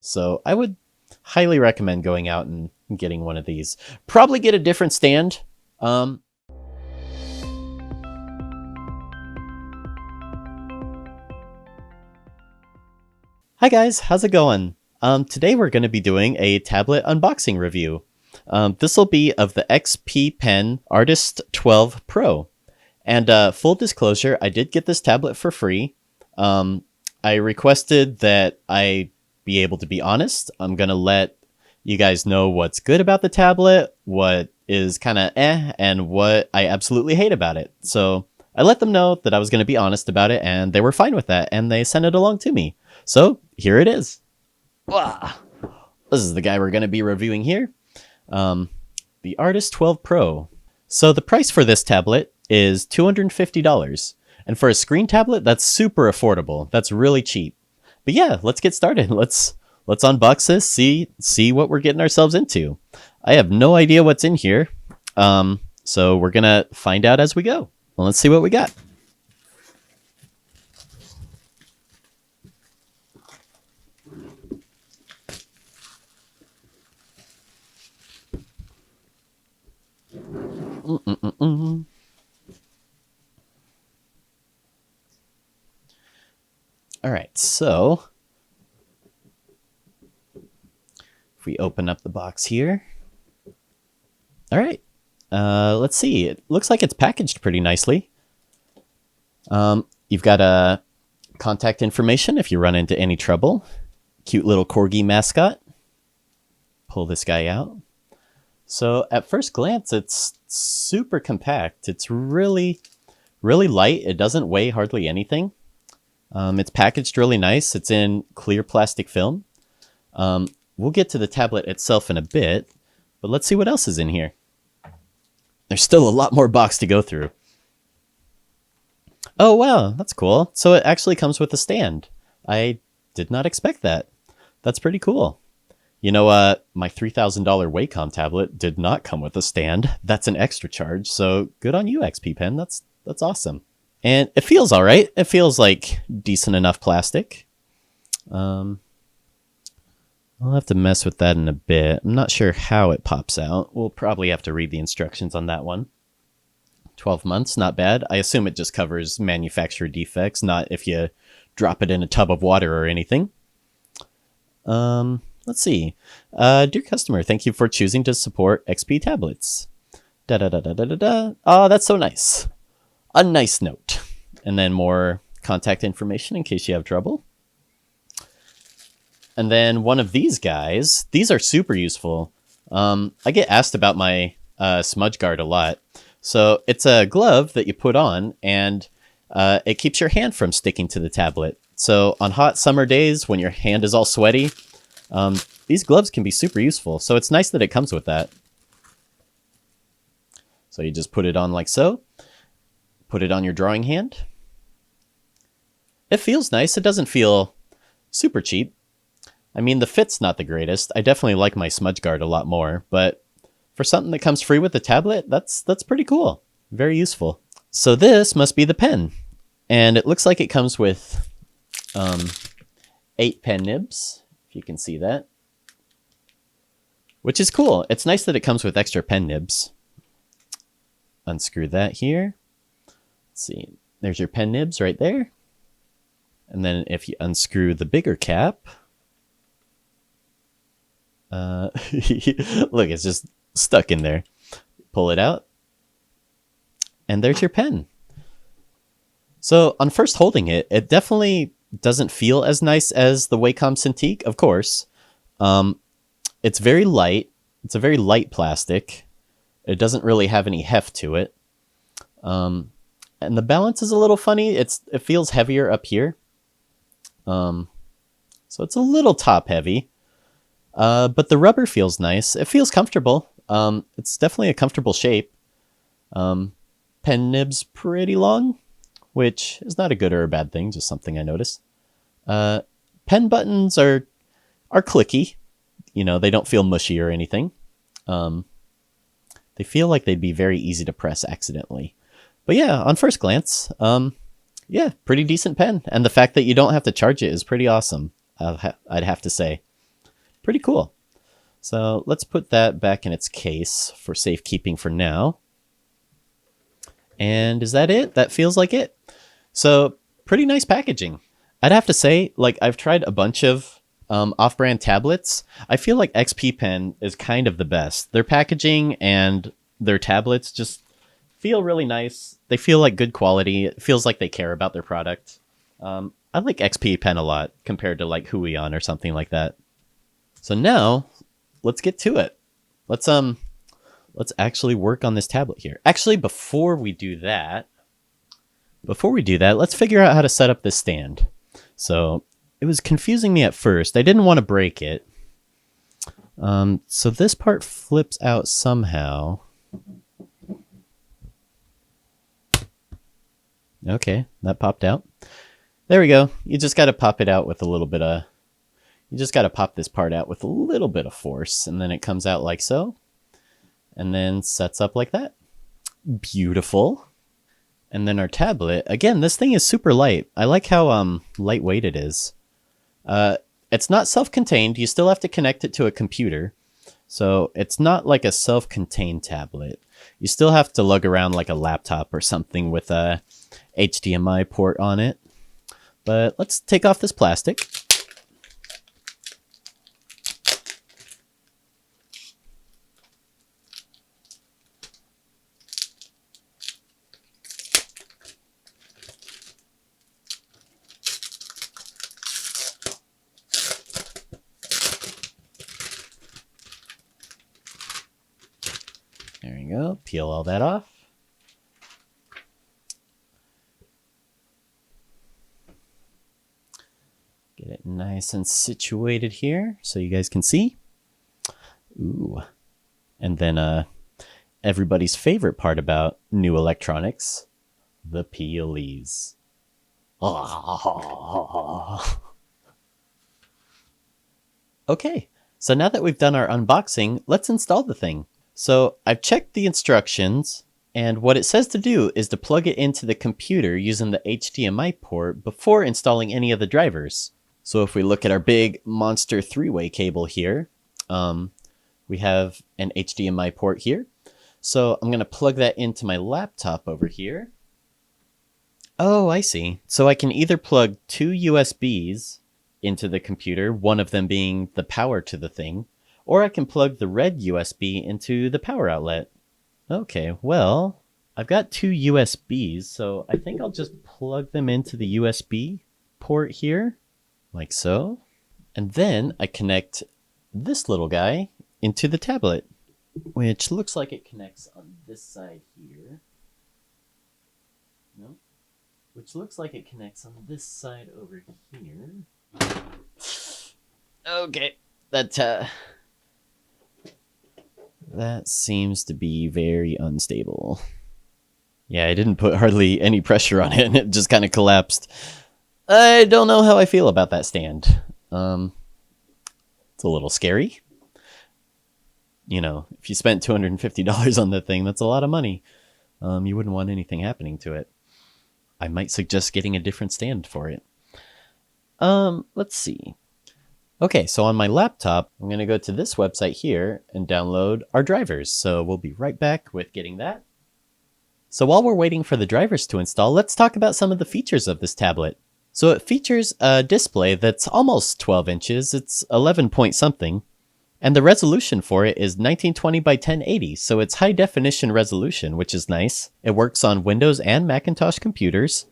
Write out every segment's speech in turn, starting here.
So I would highly recommend going out and getting one of these. Probably get a different stand. Um, Hi guys, how's it going? Today we're going to be doing a tablet unboxing review. This will be of the XP Pen Artist 12 Pro. And full disclosure, I did get this tablet for free. I requested that I be able to be honest. I'm going to let you guys know what's good about the tablet, what is kind of and what I absolutely hate about it. So I let them know that I was going to be honest about it, and they were fine with that, and they sent it along to me. So here it is. Wah! This is the guy we're going to be reviewing here. The Artist 12 Pro. So the price for this tablet is $250. And for a screen tablet, that's super affordable. That's really cheap. But yeah, let's get started. Let's unbox this, see what we're getting ourselves into. I have no idea what's in here. So we're going to find out as we go. Well, let's see what we got. All right, so if we open up the box here. All right, let's see. It looks like it's packaged pretty nicely. You've got contact information if you run into any trouble. Cute little corgi mascot. Pull this guy out. So at first glance, it's super compact. It's really, really light. It doesn't weigh hardly anything. It's packaged really nice. It's in clear plastic film. We'll get to the tablet itself in a bit, but let's see what else is in here. There's still a lot more box to go through. Oh, wow, that's cool. So it actually comes with a stand. I did not expect that. That's pretty cool. You know, my $3,000 Wacom tablet did not come with a stand. That's an extra charge, so good on you, XP Pen. That's awesome. And it feels all right. It feels like decent enough plastic. I'll have to mess with that in a bit. I'm not sure how it pops out. We'll probably have to read the instructions on that one. 12 months, not bad. I assume it just covers manufacturer defects, not if you drop it in a tub of water or anything. Let's see. Dear customer, thank you for choosing to support XP tablets. Da-da-da-da-da-da. Oh, that's so nice. A nice note. And then more contact information in case you have trouble. And then one of these guys. These are super useful. I get asked about my smudge guard a lot. So it's a glove that you put on, and it keeps your hand from sticking to the tablet. So on hot summer days when your hand is all sweaty, these gloves can be super useful. So it's nice that it comes with that. So you just put it on like so. Put it on your drawing hand. It feels nice. It doesn't feel super cheap. I mean, the fit's not the greatest. I definitely like my smudge guard a lot more, but for something that comes free with the tablet, that's pretty cool. Very useful. So this must be the pen. And it looks like it comes with 8 pen nibs, if you can see that. Which is cool. It's nice that it comes with extra pen nibs. Unscrew that here. Let's see. There's your pen nibs right there. And then if you unscrew the bigger cap, look, it's just stuck in there. Pull it out. And there's your pen. So on first holding it, it definitely doesn't feel as nice as the Wacom Cintiq, of course. It's very light. It's a very light plastic. It doesn't really have any heft to it. And the balance is a little funny. It feels heavier up here. So it's a little top heavy. But the rubber feels nice. It feels comfortable. It's definitely a comfortable shape. Pen nib's pretty long, which is not a good or a bad thing, just something I noticed. Pen buttons are clicky. You know, they don't feel mushy or anything. They feel like they'd be very easy to press accidentally. But yeah, on first glance, yeah, pretty decent pen. And the fact that you don't have to charge it is pretty awesome, I'd have to say. Pretty cool. So let's put that back in its case for safekeeping for now. And is that it? That feels like it. So pretty nice packaging. I'd have to say, like, I've tried a bunch of off-brand tablets. I feel like XP Pen is kind of the best. Their packaging and their tablets just feel really nice. They feel like good quality. It feels like they care about their product. I like XP Pen a lot compared to like Huion or something like that. So now let's get to it. Let's actually work on this tablet here. Actually, before we do that, let's figure out how to set up this stand. So it was confusing me at first. I didn't want to break it. So this part flips out somehow. Okay, that popped out. There we go. You just got to pop it out with a little bit of... You just got to pop this part out with a little bit of force, and then it comes out like so. And then sets up like that. Beautiful. And then our tablet. Again, this thing is super light. I like how lightweight it is. It's not self-contained. You still have to connect it to a computer. So it's not like a self-contained tablet. You still have to lug around like a laptop or something with a HDMI port on it. But let's take off this plastic. There you go. Peel all that off. Get it nice and situated here so you guys can see. Ooh. And then everybody's favorite part about new electronics, the peelies. Oh. Okay, so now that we've done our unboxing, let's install the thing. So I've checked the instructions, and what it says to do is to plug it into the computer using the HDMI port before installing any of the drivers. So if we look at our big monster 3-way cable here, we have an HDMI port here. So I'm going to plug that into my laptop over here. Oh, I see. So I can either plug 2 USBs into the computer, one of them being the power to the thing, or I can plug the red USB into the power outlet. Okay, well, I've got 2 USBs, so I think I'll just plug them into the USB port here, like so. And then I connect this little guy into the tablet, which looks like it connects on this side here. No? Which looks like it connects on this side over here. Okay, that seems to be very unstable. Yeah, I didn't put hardly any pressure on it, and it just kind of collapsed. I don't know how I feel about that stand. It's a little scary. You know, if you spent $250 on the thing, that's a lot of money. You wouldn't want anything happening to it. I might suggest getting a different stand for it. Let's see. Okay, so on my laptop, I'm going to go to this website here and download our drivers. So we'll be right back with getting that. So while we're waiting for the drivers to install, let's talk about some of the features of this tablet. So it features a display that's almost 12 inches. It's 11 point something. And the resolution for it is 1920 by 1080, so it's high definition resolution, which is nice. It works on Windows and Macintosh computers.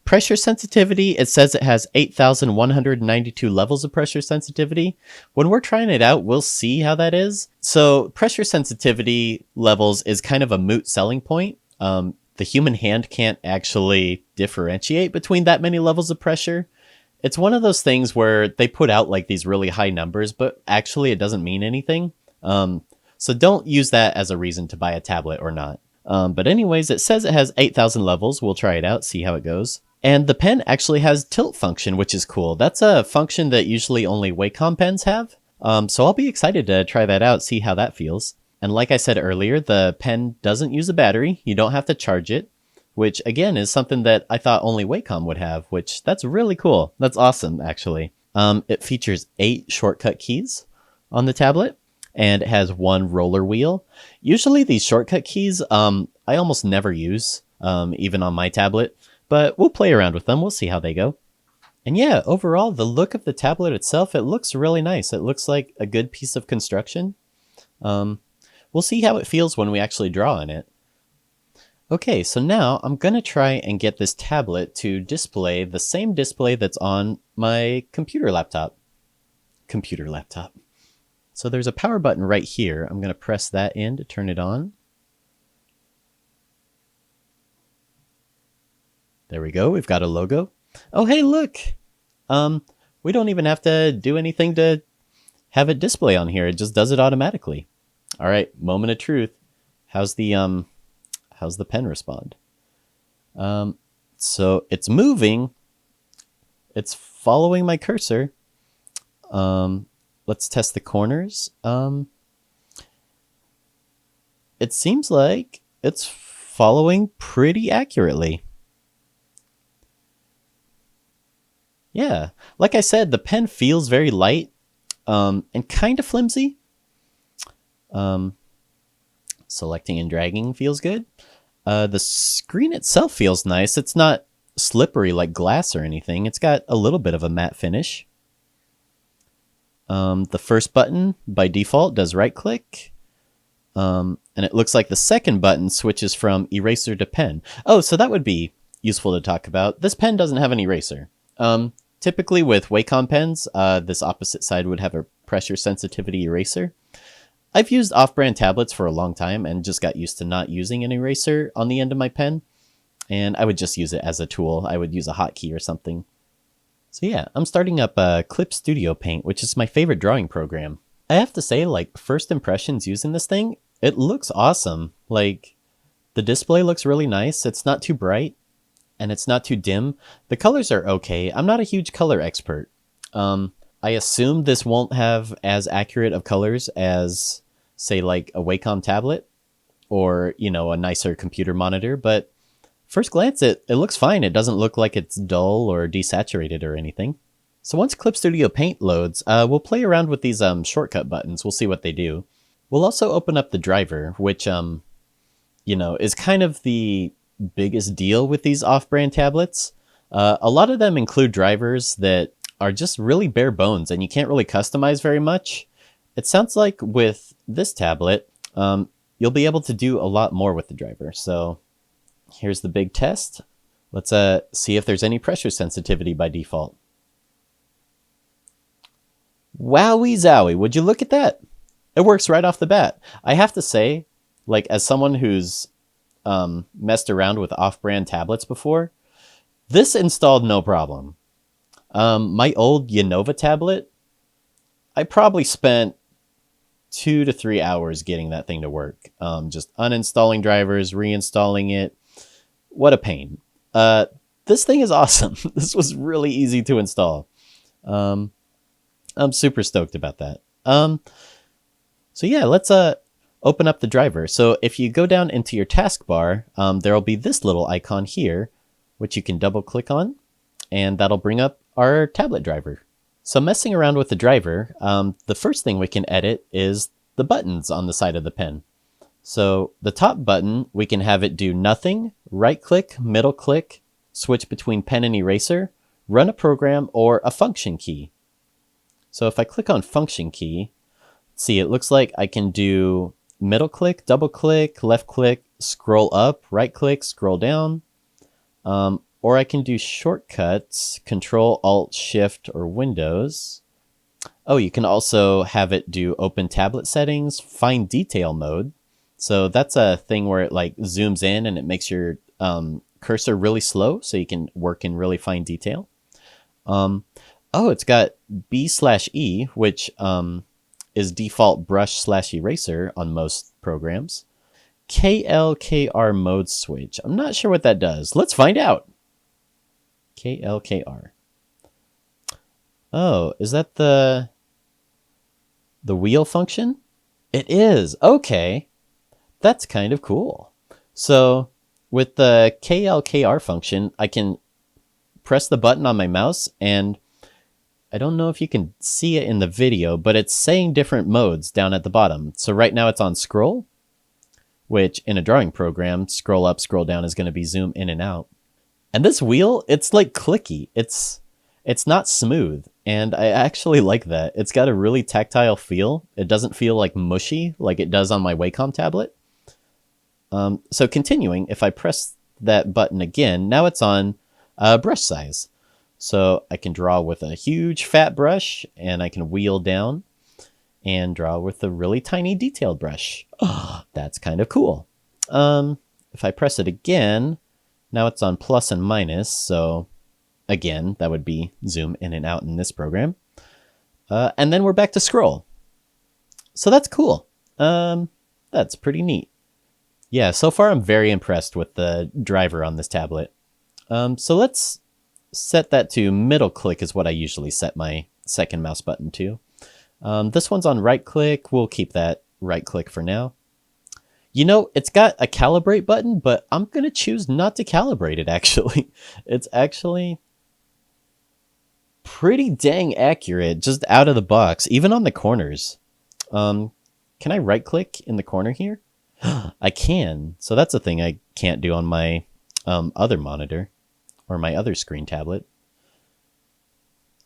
Pressure sensitivity, it says it has 8,192 levels of pressure sensitivity. When we're trying it out, we'll see how that is. So pressure sensitivity levels is kind of a moot selling point. The human hand can't actually differentiate between that many levels of pressure. It's one of those things where they put out like these really high numbers, but actually it doesn't mean anything. So don't use that as a reason to buy a tablet or not. But anyways, it says it has 8,000 levels. We'll try it out, see how it goes. And the pen actually has tilt function, which is cool. That's a function that usually only Wacom pens have. So I'll be excited to try that out, see how that feels. And like I said earlier, the pen doesn't use a battery. You don't have to charge it, which again is something that I thought only Wacom would have, which that's really cool. That's awesome, actually. It features 8 shortcut keys on the tablet, and it has 1 roller wheel. Usually these shortcut keys, I almost never use, even on my tablet, but we'll play around with them. We'll see how they go. And yeah, overall, the look of the tablet itself, it looks really nice. It looks like a good piece of construction. We'll see how it feels when we actually draw on it. Okay, so now I'm going to try and get this tablet to display the same display that's on my computer laptop. So there's a power button right here. I'm going to press that in to turn it on. There we go. We've got a logo. Oh, hey, look. We don't even have to do anything to have it display on here. It just does it automatically. All right, moment of truth. How's the pen respond? So it's moving. It's following my cursor. Let's test the corners. It seems like it's following pretty accurately. Yeah, like I said, the pen feels very light and kind of flimsy. Selecting and dragging feels good. The screen itself feels nice. It's not slippery like glass or anything. It's got a little bit of a matte finish. The first button by default does right click. And it looks like the second button switches from eraser to pen. Oh, so that would be useful to talk about. This pen doesn't have an eraser. Typically with Wacom pens, this opposite side would have a pressure sensitivity eraser. I've used off-brand tablets for a long time and just got used to not using an eraser on the end of my pen. And I would just use it as a tool. I would use a hotkey or something. So yeah, I'm starting up Clip Studio Paint, which is my favorite drawing program. I have to say, like, first impressions using this thing, it looks awesome. Like, the display looks really nice. It's not too bright and it's not too dim. The colors are okay. I'm not a huge color expert. I assume this won't have as accurate of colors as, say, like a Wacom tablet or, you know, a nicer computer monitor, but first glance, it looks fine. It doesn't look like it's dull or desaturated or anything. So once Clip Studio Paint loads, we'll play around with these shortcut buttons. We'll see what they do. We'll also open up the driver, which, you know, is kind of the biggest deal with these off-brand tablets. A lot of them include drivers that are just really bare bones and you can't really customize very much. It sounds like with this tablet, you'll be able to do a lot more with the driver. So here's the big test. Let's see if there's any pressure sensitivity by default. Wowie zowie, would you look at that? It works right off the bat. I have to say, like, as someone who's messed around with off-brand tablets before, this installed no problem. My old Yanova tablet, I probably spent 2 to 3 hours getting that thing to work. Just uninstalling drivers, reinstalling it. What a pain. This thing is awesome. This was really easy to install. I'm super stoked about that. So yeah, let's open up the driver. So if you go down into your taskbar, there'll be this little icon here, which you can double click on, and that'll bring up our tablet driver. So messing around with the driver, the first thing we can edit is the buttons on the side of the pen. So the top button, we can have it do nothing, right click, middle click, switch between pen and eraser, run a program, or a function key. So if I click on function key, see, it looks like I can do middle click, double click, left click, scroll up, right click, scroll down. Or I can do shortcuts, Control, Alt, Shift, or Windows. Oh, you can also have it do open tablet settings, fine detail mode. So that's a thing where it like zooms in and it makes your cursor really slow so you can work in really fine detail. Oh, it's got B/E, which is default brush/eraser on most programs. KLKR mode switch. I'm not sure what that does. Let's find out. KLKR. Oh, is that the wheel function? It is. Okay. That's kind of cool. So with the KLKR function, I can press the button on my mouse and I don't know if you can see it in the video, but it's saying different modes down at the bottom. So right now it's on scroll, which in a drawing program, scroll up, scroll down is going to be zoom in and out. And this wheel, it's like clicky. It's not smooth, and I actually like that. It's got a really tactile feel. It doesn't feel like mushy like it does on my Wacom tablet. So continuing, if I press that button again, now it's on brush size. So I can draw with a huge fat brush, and I can wheel down and draw with a really tiny detailed brush. Oh, that's kind of cool. If I press it again, now it's on plus and minus. So again, that would be zoom in and out in this program. And then we're back to scroll. So that's cool. That's pretty neat. Yeah, so far I'm very impressed with the driver on this tablet. So let's set that to middle click is what I usually set my second mouse button to. This one's on right click. We'll keep that right click for now. You know, it's got a calibrate button, but I'm going to choose not to calibrate it, actually. It's actually pretty dang accurate just out of the box, even on the corners. Can I right click in the corner here? I can. So that's a thing I can't do on my other monitor or my other screen tablet.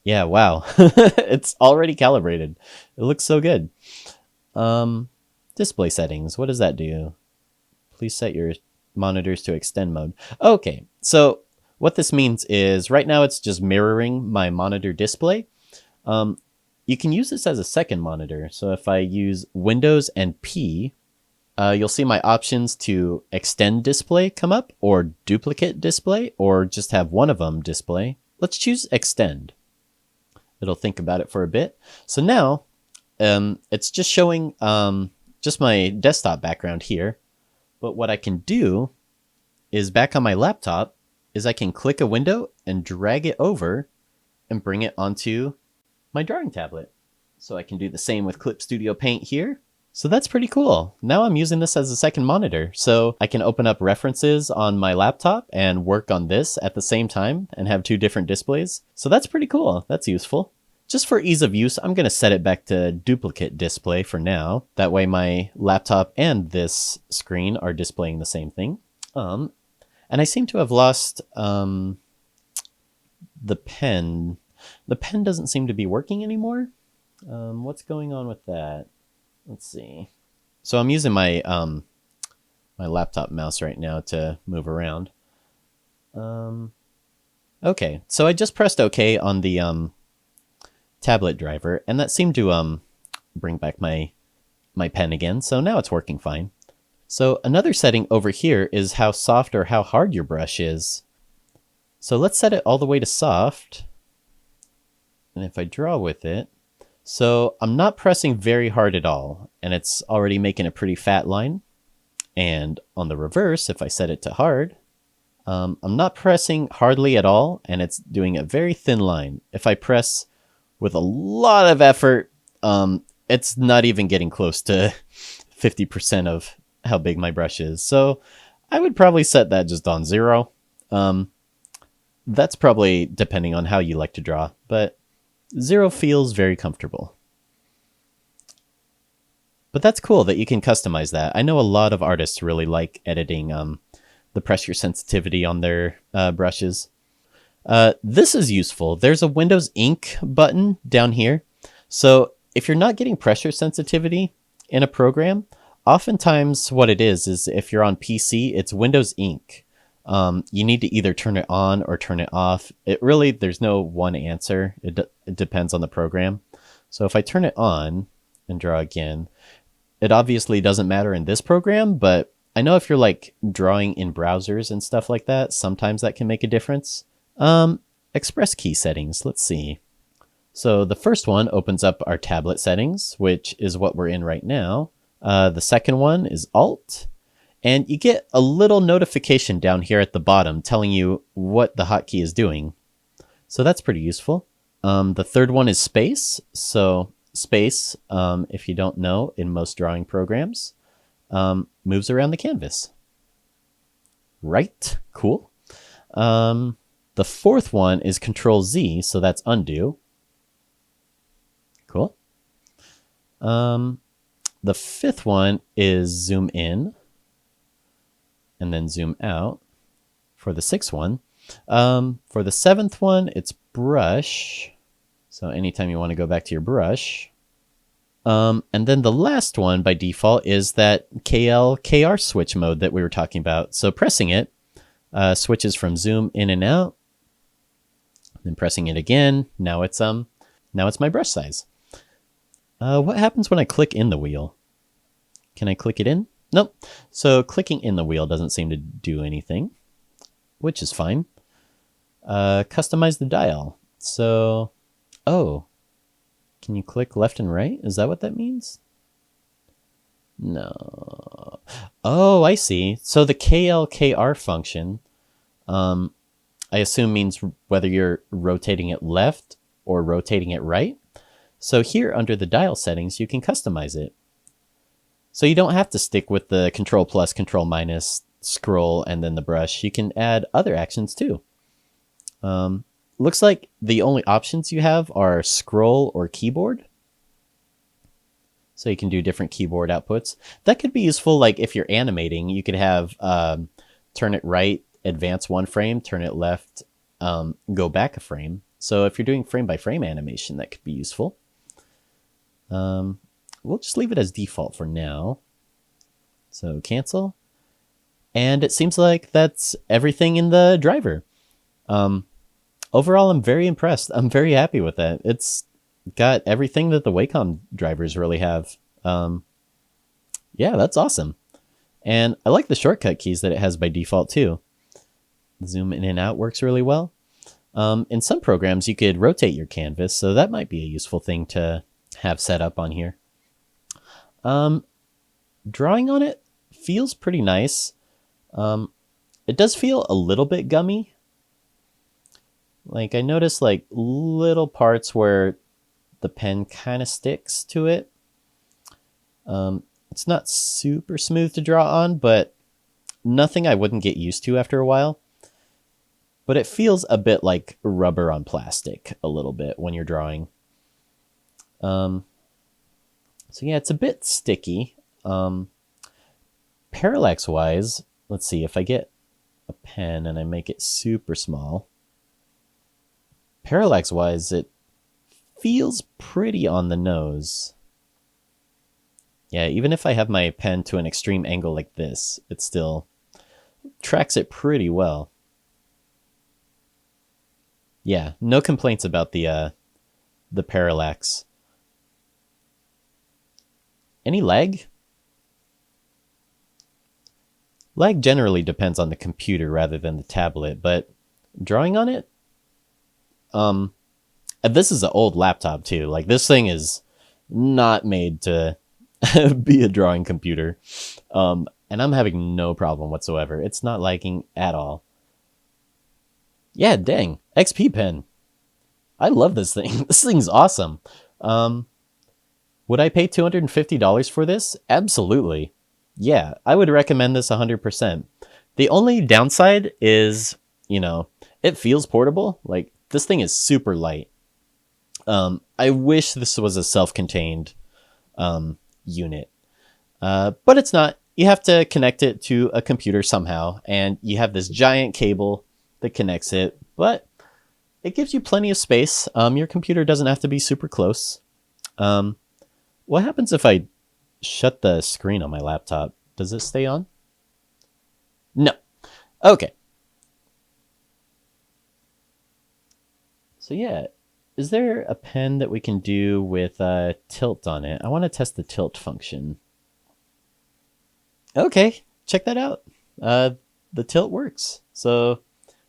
Yeah, wow. It's already calibrated. It looks so good. Display settings. What does that do? Please set your monitors to extend mode. Okay, so what this means is right now it's just mirroring my monitor display. You can use this as a second monitor. So if I use Windows and P, you'll see my options to extend display come up, or duplicate display, or just have one of them display. Let's choose extend. It'll think about it for a bit. So now it's just showing just my desktop background here. But what I can do is back on my laptop is I can click a window and drag it over and bring it onto my drawing tablet. So I can do the same with Clip Studio Paint here. So that's pretty cool. Now I'm using this as a second monitor, so I can open up references on my laptop and work on this at the same time and have two different displays. So that's pretty cool. That's useful. Just for ease of use, I'm going to set it back to duplicate display for now. That way my laptop and this screen are displaying the same thing. And I seem to have lost the pen. The pen doesn't seem to be working anymore. What's going on with that? Let's see. So I'm using my my laptop mouse right now to move around. Okay, so I just pressed OK on the tablet driver, and that seemed to bring back my pen again. So now it's working fine. So another setting over here is how soft or how hard your brush is. So let's set it all the way to soft. And if I draw with it, so I'm not pressing very hard at all, and it's already making a pretty fat line. And on the reverse, if I set it to hard, I'm not pressing hardly at all, and it's doing a very thin line. If I press with a lot of effort, it's not even getting close to 50% of how big my brush is. So I would probably set that just on 0. That's probably depending on how you like to draw, but 0 feels very comfortable. But that's cool that you can customize that. I know a lot of artists really like editing the pressure sensitivity on their brushes. This is useful. There's a Windows Ink button down here. So if you're not getting pressure sensitivity in a program, oftentimes what it is if you're on PC, it's Windows Ink. You need to either turn it on or turn it off. There's no one answer. It depends on the program. So if I turn it on and draw again, it obviously doesn't matter in this program, but I know if you're like drawing in browsers and stuff like that, sometimes that can make a difference. Express key settings, let's see. So the first one opens up our tablet settings, which is what we're in right now. The second one is Alt. And you get a little notification down here at the bottom telling you what the hotkey is doing. So that's pretty useful. The third one is Space. So Space, if you don't know, in most drawing programs, moves around the canvas. Right, cool. The fourth one is Control Z, so that's undo. Cool. The fifth one is zoom in and then zoom out for the sixth one. For the seventh one, it's brush. So anytime you want to go back to your brush. And then the last one by default is that KL-KR switch mode that we were talking about. So pressing it switches from zoom in and out. Then pressing it again, now it's my brush size. What happens when I click in the wheel? Can I click it in? Nope. So clicking in the wheel doesn't seem to do anything, which is fine. Customize the dial. So, oh, can you click left and right? Is that what that means? No. Oh, I see. So the KL-KR function, I assume means whether you're rotating it left or rotating it right. So here under the dial settings, you can customize it. So you don't have to stick with the control plus, control minus, scroll, and then the brush. You can add other actions too. Looks like the only options you have are scroll or keyboard. So you can do different keyboard outputs. That could be useful, like if you're animating, you could have turn it right, advance one frame, turn it left, go back a frame. So if you're doing frame by frame animation, that could be useful. We'll just leave it as default for now. So cancel. And it seems like that's everything in the driver. Overall, I'm very impressed. I'm very happy with that. It's got everything that the Wacom drivers really have. Yeah, that's awesome. And I like the shortcut keys that it has by default too. Zoom in and out works really well. In some programs, you could rotate your canvas, so that might be a useful thing to have set up on here. Drawing on it feels pretty nice. It does feel a little bit gummy. Like I noticed like little parts where the pen kind of sticks to it. It's not super smooth to draw on, but nothing I wouldn't get used to after a while. But it feels a bit like rubber on plastic a little bit when you're drawing. So yeah, it's a bit sticky. Parallax wise, let's see if I get a pen and I make it super small. Parallax wise, it feels pretty on the nose. Yeah, even if I have my pen to an extreme angle like this, it still tracks it pretty well. Yeah, no complaints about the parallax. Any lag? Lag generally depends on the computer rather than the tablet, but drawing on it? This is an old laptop too. Like this thing is not made to be a drawing computer. And I'm having no problem whatsoever. It's not lagging at all. Yeah, dang. XP pen. I love this thing. This thing's awesome. Would I pay $250 for this? Absolutely. Yeah, I would recommend this 100%. The only downside is, you know, it feels portable. Like, this thing is super light. I wish this was a self-contained unit. But it's not. You have to connect it to a computer somehow, and you have this giant cable that connects it, but it gives you plenty of space. Your computer doesn't have to be super close. What happens if I shut the screen on my laptop? Does it stay on? No. Okay. So yeah, is there a pen that we can do with tilt on it? I want to test the tilt function. Okay, check that out. The tilt works. So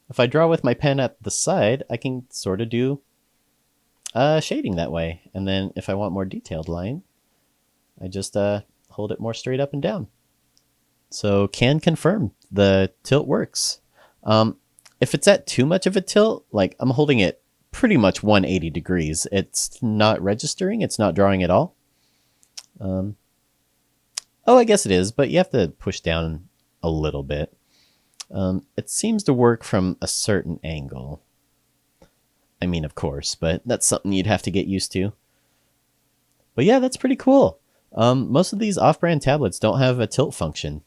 if I draw with my pen at the side, I can sort of do shading that way. And then if I want more detailed line, I just hold it more straight up and down. So can confirm the tilt works. If it's at too much of a tilt, like I'm holding it pretty much 180 degrees, it's not registering, it's not drawing at all. Oh, I guess it is, but you have to push down a little bit. It seems to work from a certain angle. I mean, of course, but that's something you'd have to get used to. But yeah, that's pretty cool. Most of these off-brand tablets don't have a tilt function,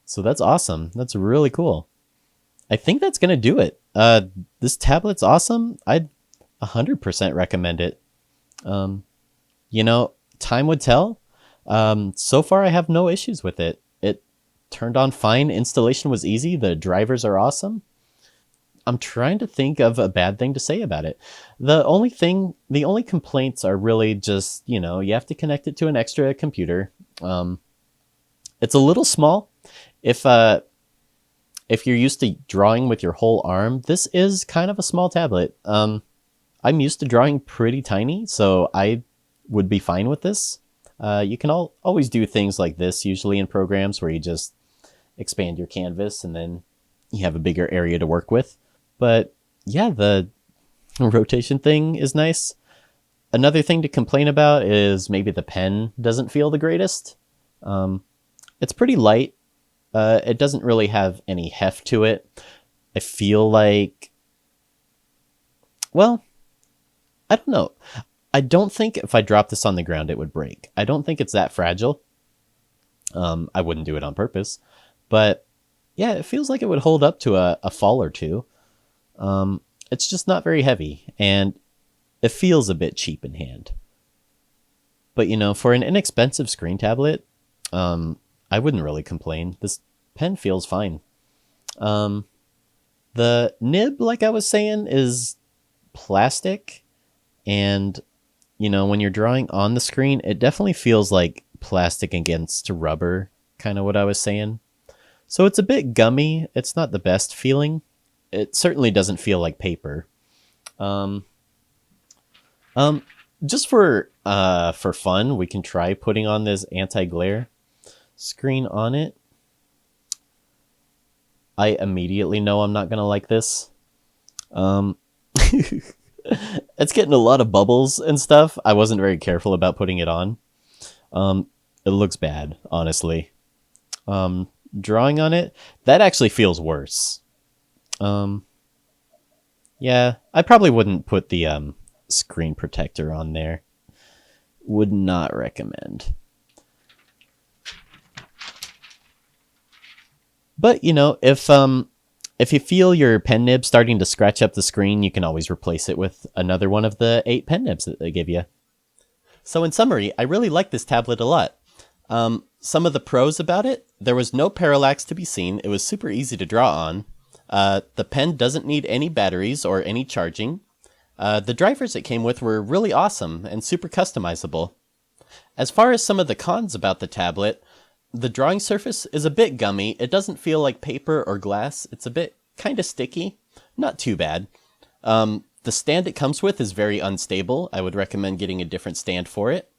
so that's awesome. That's really cool. I think that's gonna do it. This tablet's awesome. I'd 100% recommend it. Um, Time would tell. So far, I have no issues with it. It turned on fine. Installation was easy. The drivers are awesome. I'm trying to think of a bad thing to say about it. The only complaints are really just, you have to connect it to an extra computer. It's a little small. If if you're used to drawing with your whole arm, this is kind of a small tablet. I'm used to drawing pretty tiny, so I would be fine with this. You can always do things like this, usually in programs where you just expand your canvas and then you have a bigger area to work with. But yeah, the rotation thing is nice. Another thing to complain about is maybe the pen doesn't feel the greatest. It's pretty light. It doesn't really have any heft to it. I feel like, well, I don't know. I don't think if I drop this on the ground, it would break. I don't think it's that fragile. I wouldn't do it on purpose. But yeah, it feels like it would hold up to a fall or two. It's just not very heavy, and it feels a bit cheap in hand. But for an inexpensive screen tablet, I wouldn't really complain. This pen feels fine. The nib, like I was saying, is plastic, and when you're drawing on the screen, it definitely feels like plastic against rubber, kind of what I was saying. So it's a bit gummy. It's not the best feeling. It certainly doesn't feel like paper. Um, just for fun, we can try putting on this anti-glare screen on it. I immediately know I'm not gonna like this. Um, it's getting a lot of bubbles and stuff. I wasn't very careful about putting it on. It looks bad, honestly. Drawing on it, that actually feels worse. Um, yeah, I probably wouldn't put the screen protector on there. Would not recommend. But if you feel your pen nib starting to scratch up the screen, you can always replace it with another one of the 8 pen nibs that they give you. So in summary, I really like this tablet a lot. Some of the pros about it: there was no parallax to be seen. It was super easy to draw on. The pen doesn't need any batteries or any charging. The drivers it came with were really awesome and super customizable. As far as some of the cons about the tablet, the drawing surface is a bit gummy. It doesn't feel like paper or glass. It's a bit kind of sticky. Not too bad. The stand it comes with is very unstable. I would recommend getting a different stand for it.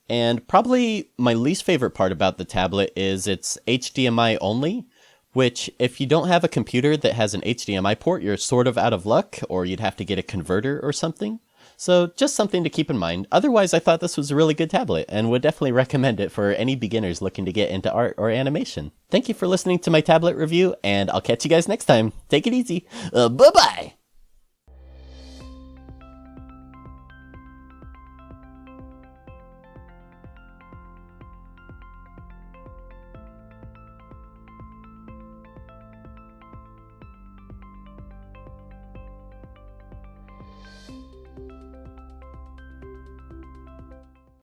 And probably my least favorite part about the tablet is it's HDMI only, which if you don't have a computer that has an HDMI port, you're sort of out of luck, or you'd have to get a converter or something. So just something to keep in mind. Otherwise, I thought this was a really good tablet and would definitely recommend it for any beginners looking to get into art or animation. Thank you for listening to my tablet review, and I'll catch you guys next time. Take it easy. Bye-bye!